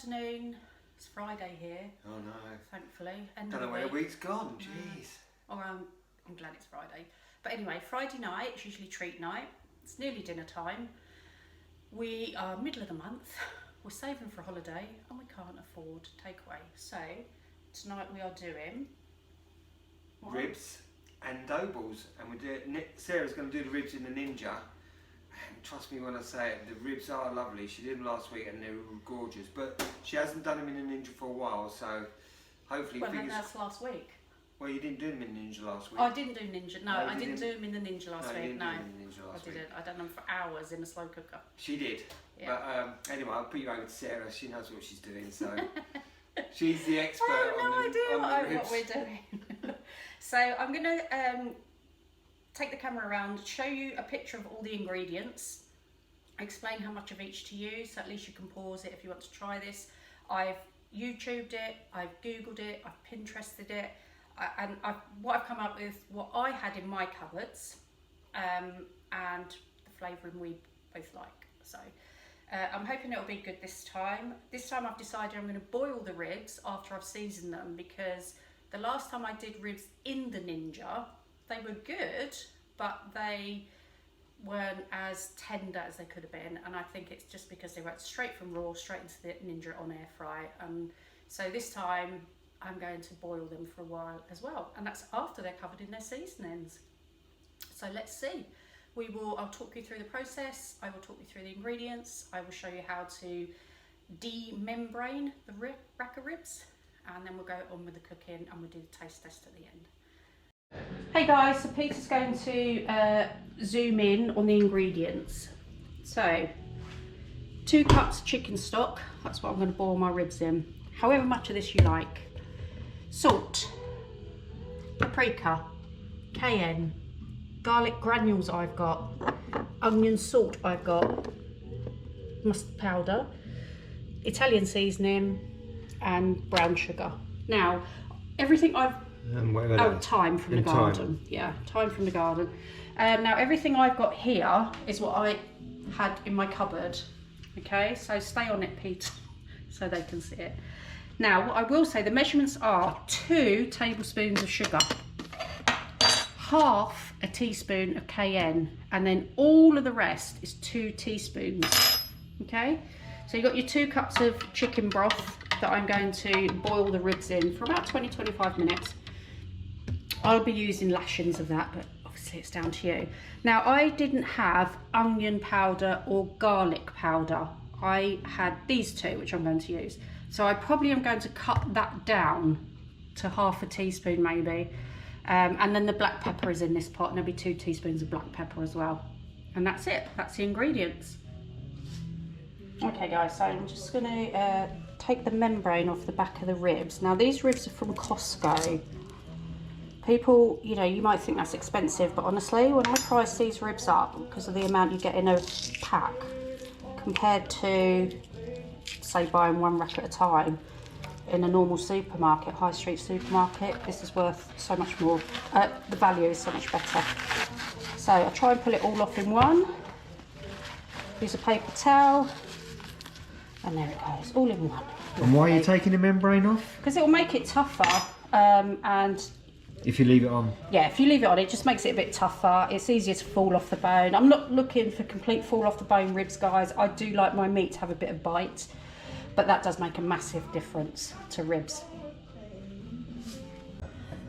afternoon. It's Friday here. Oh no. Thankfully. Don't know where the week's gone, jeez. Oh, I'm glad it's Friday. But anyway, Friday night, it's usually treat night. It's nearly dinner time. We are middle of the month. We're saving for a holiday and we can't afford takeaway. So tonight we are doing ribs and dough balls, and we're doing. Sarah's going to do the ribs in the Ninja. And trust me when I say it, the ribs are lovely. She did them last week and they were gorgeous, but she hasn't done them in the Ninja for a while, so hopefully. Well, that's last week. Well, you didn't do them in the Ninja last week. Oh, I didn't do Ninja. No, I didn't do them in the Ninja last week. No, I didn't. I done them for hours in a slow cooker. She did. Yeah. But anyway, I'll put you over to Sarah. She knows what she's doing, so she's the expert I have what we're doing. So I'm going to take the camera around, show you a picture of all the ingredients, explain how much of each to use, so at least you can pause it if you want to try this. I've YouTubed it, I've Googled it, I've Pinterested it, and what I've come up with, what I had in my cupboards, and the flavouring we both like. So I'm hoping it'll be good this time. This time I've decided I'm going to boil the ribs after I've seasoned them, because the last time I did ribs in the Ninja, they were good, but they weren't as tender as they could have been, and I think it's just because they went straight from raw straight into the Ninja on air fry. So this time I'm going to boil them for a while as well, and that's after they're covered in their seasonings. So let's see. I'll talk you through the process, I will talk you through the ingredients, I will show you how to demembrane the rack of ribs, and then we'll go on with the cooking and we'll do the taste test at the end. Hey guys, so Peter's going to zoom in on the ingredients. So 2 cups chicken stock, that's what I'm going to boil my ribs in, however much of this you like. Salt, paprika, cayenne, garlic granules I've got, onion salt I've got, mustard powder, Italian seasoning and brown sugar. Now everything thyme from the garden. Yeah, thyme from the garden. Now everything I've got here is what I had in my cupboard. Okay, so stay on it, Pete, so they can see it. Now what I will say, the measurements are 2 tablespoons of sugar, half a teaspoon of cayenne, and then all of the rest is 2 teaspoons. Okay, so you've got your 2 cups of chicken broth that I'm going to boil the ribs in for about 20-25 minutes. I'll be using lashings of that, but obviously it's down to you. Now I didn't have onion powder or garlic powder. I had these 2, which I'm going to use. So I probably am going to cut that down to half a teaspoon maybe. And then the black pepper is in this pot, and there'll be 2 teaspoons of black pepper as well. And that's it, that's the ingredients. Okay guys, so I'm just gonna take the membrane off the back of the ribs. Now these ribs are from Costco. People, you know, you might think that's expensive, but honestly, when I price these ribs up, because of the amount you get in a pack, compared to, say, buying 1 rack at a time in a normal supermarket, high street supermarket, this is worth so much more. The value is so much better. So I try and pull it all off in one. Use a paper towel, and there it goes, all in one. And why are you taking the membrane off? Because it will make it tougher, and if you leave it on? Yeah, if you leave it on, it just makes it a bit tougher. It's easier to fall off the bone. I'm not looking for complete fall off the bone ribs, guys. I do like my meat to have a bit of bite, but that does make a massive difference to ribs.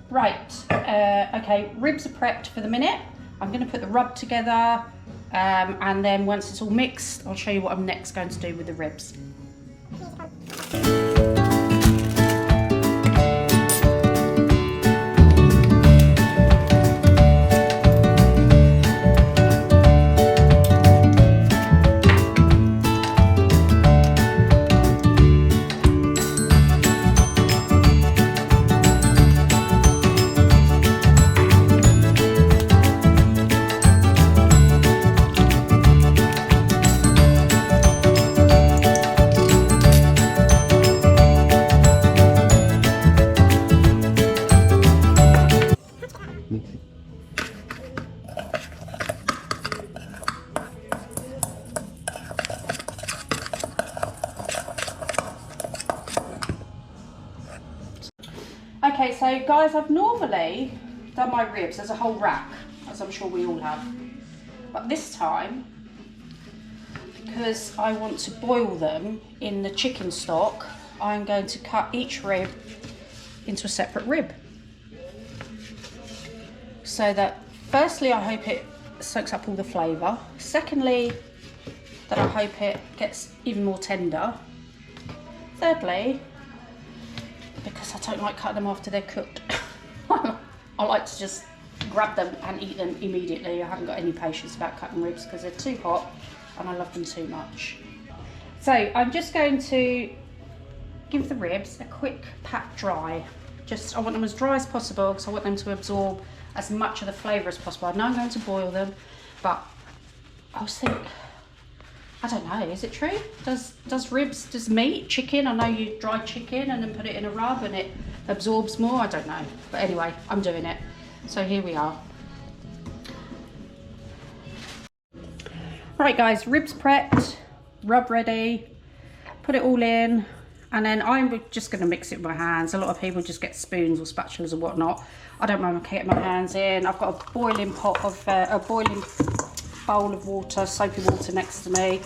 Right, okay, ribs are prepped for the minute. I'm going to put the rub together, and then once it's all mixed, I'll show you what I'm next going to do with the ribs. so guys, I've normally done my ribs as a whole rack, as I'm sure we all have. But this time, because I want to boil them in the chicken stock, I'm going to cut each rib into a separate rib. So that, firstly, I hope it soaks up all the flavour. Secondly, that I hope it gets even more tender. Thirdly, because I don't like cutting them after they're cooked. I like to just grab them and eat them immediately. I haven't got any patience about cutting ribs because they're too hot and I love them too much. So I'm just going to give the ribs a quick pat dry. I want them as dry as possible because I want them to absorb as much of the flavour as possible. I know I'm going to boil them, but I was thinking, I don't know, is it true? Does meat, chicken, I know you dry chicken and then put it in a rub and it absorbs more, I don't know. But anyway, I'm doing it. So here we are. Right guys, ribs prepped, rub ready, put it all in, and then I'm just going to mix it with my hands. A lot of people just get spoons or spatulas or whatnot. I don't mind getting my hands in. I've got a boiling pot of, a boiling bowl of water, soapy water next to me,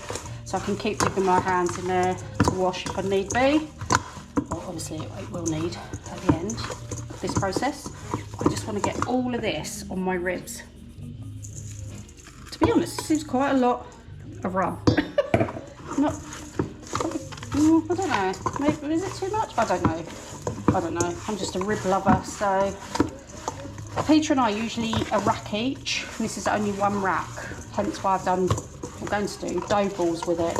so I can keep dipping my hands in there to wash if I need be. Well, obviously it will need at the end of this process. I just want to get all of this on my ribs. To be honest, this is quite a lot of rub. Not, I don't know, maybe, is it too much? I don't know, I'm just a rib lover. So Peter and I usually eat a rack each, and this is only one rack, hence why I'm going to do dough balls with it,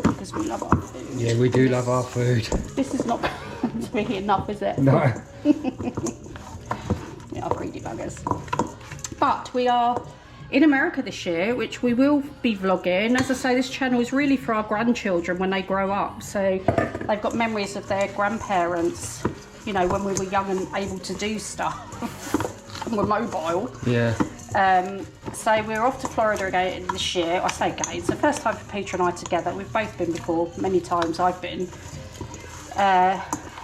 because we love our food. Yeah, we do love our food. This is not going to be enough, is it? No. Yeah, greedy buggers. But we are in America this year, which we will be vlogging. As I say, this channel is really for our grandchildren when they grow up, so they've got memories of their grandparents, you know, when we were young and able to do stuff and we're mobile. Yeah. So we're off to Florida again this year. I say again, it's the first time for Peter and I together. We've both been before, many times I've been.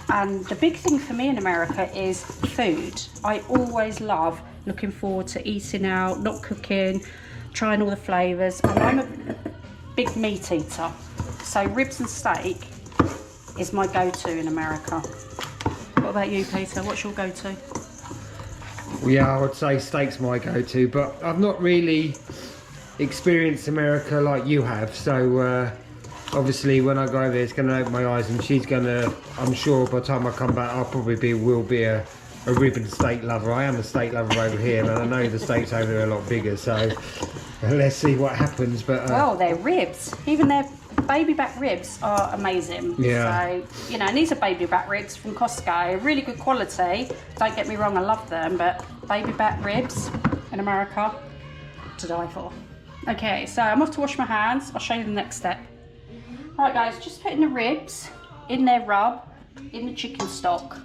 And the big thing for me in America is food. I always love looking forward to eating out, not cooking, trying all the flavours. And I'm a big meat eater, so ribs and steak is my go-to in America. What about you, Peter? What's your go-to? Well, yeah, I would say steak's my go-to, but I've not really experienced America like you have, so obviously when I go over there it's going to open my eyes, and she's going to, I'm sure by the time I come back I'll probably will be a rib and steak lover. I am a steak lover over here, and I know the steaks over there are a lot bigger, so let's see what happens. But well, their ribs, even their baby back ribs are amazing. Yeah. So, you know, and these are baby back ribs from Costco, really good quality. Don't get me wrong, I love them, but baby back ribs in America, to die for. Okay, so I'm off to wash my hands. I'll show you the next step. Right guys, just putting the ribs in their rub, in the chicken stock.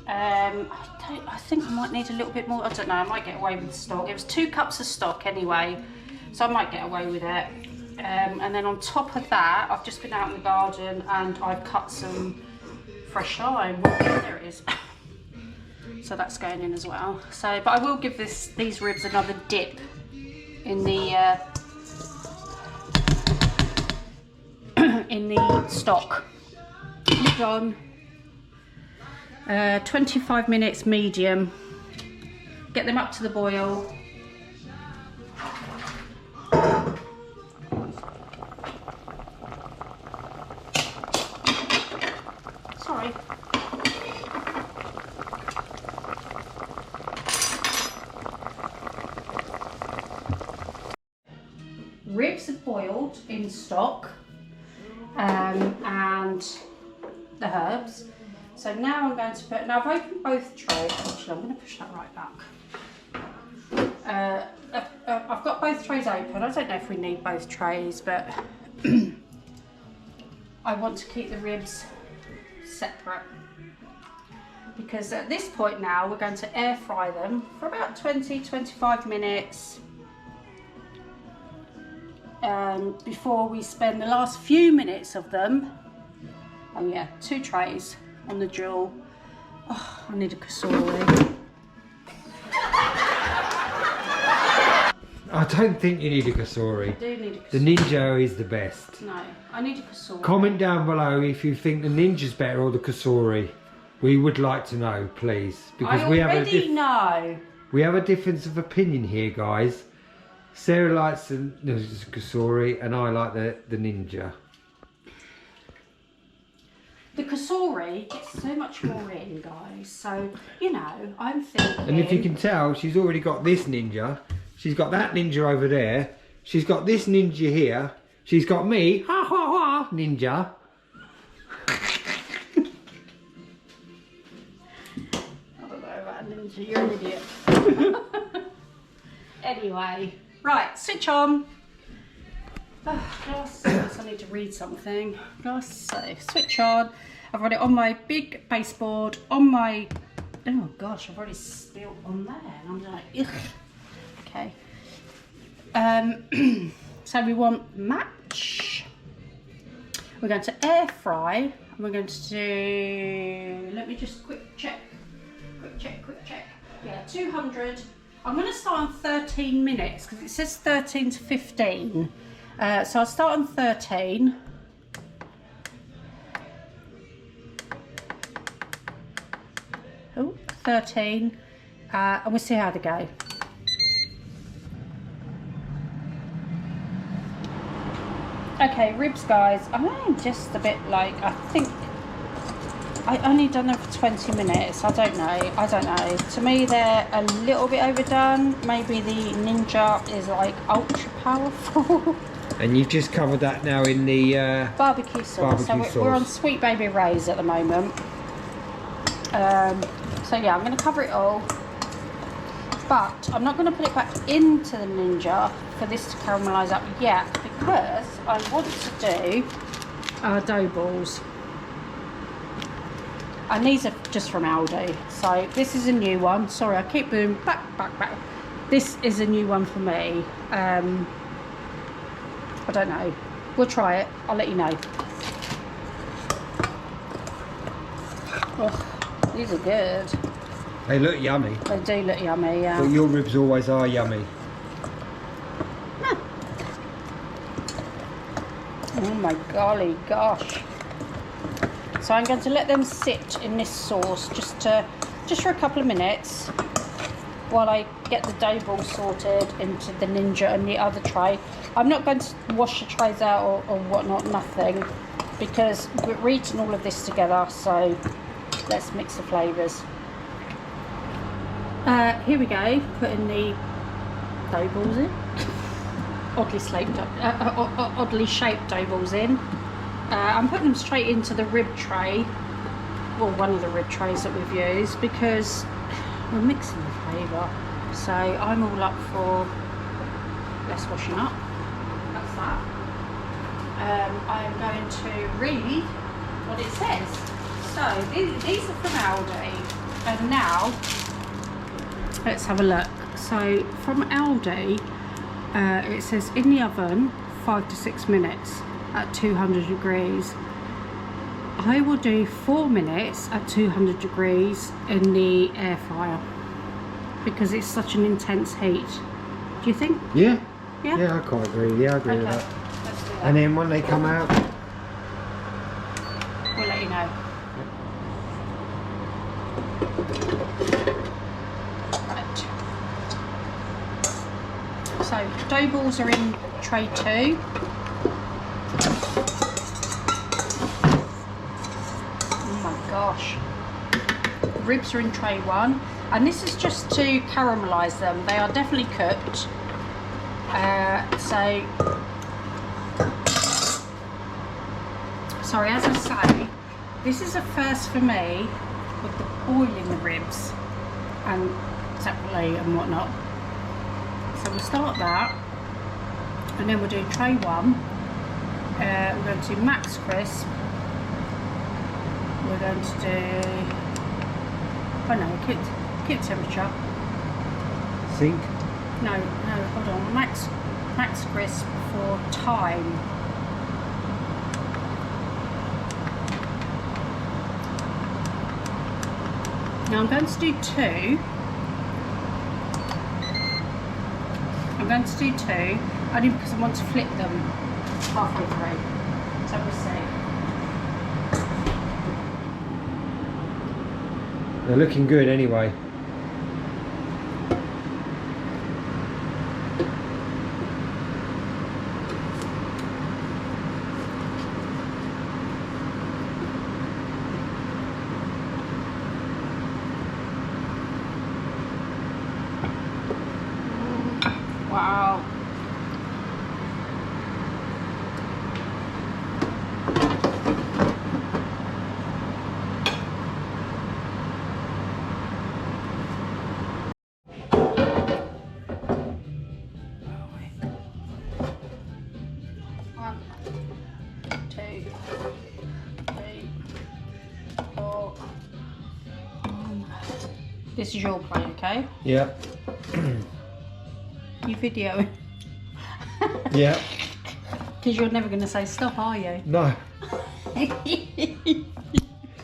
I think I might need a little bit more. I don't know, I might get away with the stock. It was 2 cups of stock anyway, so I might get away with it. And then on top of that, I've just been out in the garden and I've cut some fresh thyme. Well, there it is. So that's going in as well. So, but I will give these ribs another dip in the in the stock. Lid on. 25 minutes medium. Get them up to the boil. Sorry. Ribs are boiled in stock, and the herbs. So now I'm going to put, now I've opened both trays. Actually, I'm going to push that right back. I've got both trays open. I don't know if we need both trays, but I want to keep the ribs separate, because at this point now we're going to air fry them for about 20-25 minutes before we spend the last few minutes of them, oh yeah, 2 trays on the dual, Oh, I need a kasori. I don't think you need a kasori. I do need a kasori. The Ninja is the best. No, I need a kasori. Comment down below if you think the Ninja's better or the kasori. We would like to know, please, because I we have already know. we have a difference of opinion here, guys. Sarah likes the kasori, and I like the Ninja. The kasori gets so much more in, guys. So you know, I'm thinking. And if you can tell, she's already got this Ninja. She's got that Ninja over there. She's got this Ninja here. She's got me, ha ha ha, Ninja. I don't know about a ninja, you're an idiot. Anyway, right, switch on. Glasses, I need to read something. Glasses, so switch on. I've got it on my big baseboard, on my, oh gosh, I've already spilled on there. And I'm like, ugh. Okay. So we want match. We're going to air fry, and we're going to do, let me just quick check. Yeah, 200. I'm going to start on 13 minutes because it says 13 to 15. So I'll start on 13. Oh, 13. And we'll see how they go. Okay, ribs, guys. I'm just a bit like, I think I only done them for 20 minutes. I don't know. To me, they're a little bit overdone. Maybe the Ninja is like ultra powerful. And you've just covered that now in the barbecue sauce. We're on Sweet Baby Ray's at the moment. So yeah, I'm going to cover it all. But I'm not going to put it back into the Ninja for this to caramelise up yet, because I want to do dough balls. And these are just from Aldi. So this is a new one. Sorry, I keep doing back. This is a new one for me. I don't know. We'll try it. I'll let you know. Oh, these are good. They look yummy. They do look yummy, yeah. But your ribs always are yummy. Oh my golly gosh. So I'm going to let them sit in this sauce just for a couple of minutes while I get the dough ball sorted into the Ninja and the other tray. I'm not going to wash the trays out or whatnot, nothing, because we're eating all of this together, so let's mix the flavours. Here we go, putting the dough balls in. Oddly shaped dough balls in. I'm putting them straight into the rib tray, well, one of the rib trays that we've used, because we're mixing the flavour. So I'm all up for less washing up. That's that. I'm going to read what it says. So these are from Aldi, and now let's have a look. So from Aldi, it says in the oven 5 to 6 minutes at 200 degrees. I will do 4 minutes at 200 degrees in the air fryer because it's such an intense heat. Do you think? Yeah. Yeah? Yeah, I quite agree. Yeah, I agree with that. Let's do that. And then when they come out, We'll let you know. Right. So dough balls are in tray 2. Oh my gosh. Ribs are in tray 1. And this is just to caramelise them. They are definitely cooked. Sorry, as I say, this is a first for me with the boiling the ribs and separately and whatnot. So we'll start that, and then we'll do tray 1. We're going to do max crisp. We're going to do, oh no, keep temperature. sink. No, hold on. Max crisp for time. Now I'm going to do two. I'm going to do two, only because I want to flip them halfway through. So we'll see. They're looking good anyway. Wow. One, two, three, four. This is your plate, okay? Yeah. You video. Yeah. Because you're never going to say stop, are you? No.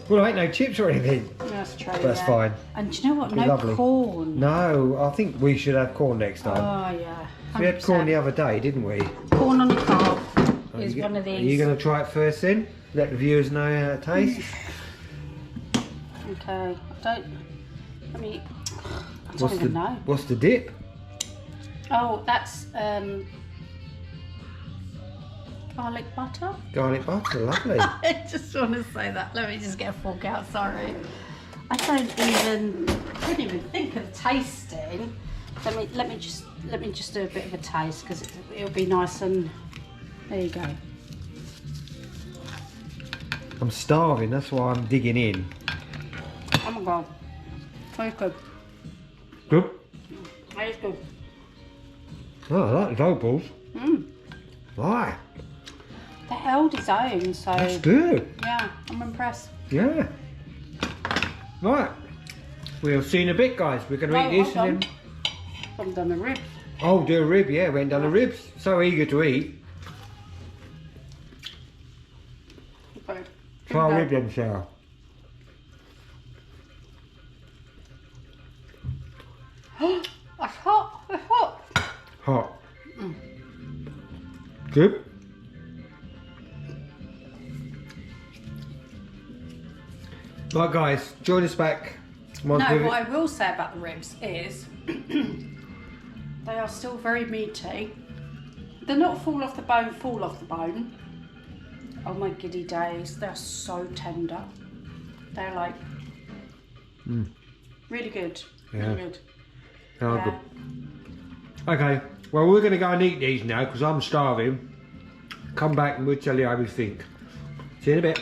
Well, ain't no chips or anything. That's true. That's fine. And do you know what? No Lovely. corn. No, I think we should have corn next time. Oh yeah. 100%. We had corn the other day, didn't we? Corn on the cob is one of Are these. you going to try it first then? Let the viewers know how it tastes. Okay. I don't even know. What's the dip? Oh, that's garlic butter. Garlic butter, lovely. I just want to say that. Let me just get a fork out. Sorry. I couldn't even think of tasting. Let me just do a bit of a taste because it'll be nice and. There you go. I'm starving, that's why I'm digging in. Oh my god. Very good. Good? Very good. Oh, I like the dough balls. Right. They held his own, so. That's good. Yeah, I'm impressed. Yeah. Right. We'll see in a bit, guys. We're going to eat this and then. I've done the ribs. Oh, do a rib, yeah. We ain't done the ribs. So eager to eat. Okay. Try a rib then, Sarah. That's hot. It's hot. Hot. Good. Right, guys. Join us back. What I will say about the ribs is they are still very meaty. They're not fall off the bone. Oh my giddy days, they're so tender. They're like really good. Yeah. Really good. Oh, Yeah. good. Okay. Well, we're going to go and eat these now because I'm starving. Come back and we'll tell you how we think. See you in a bit.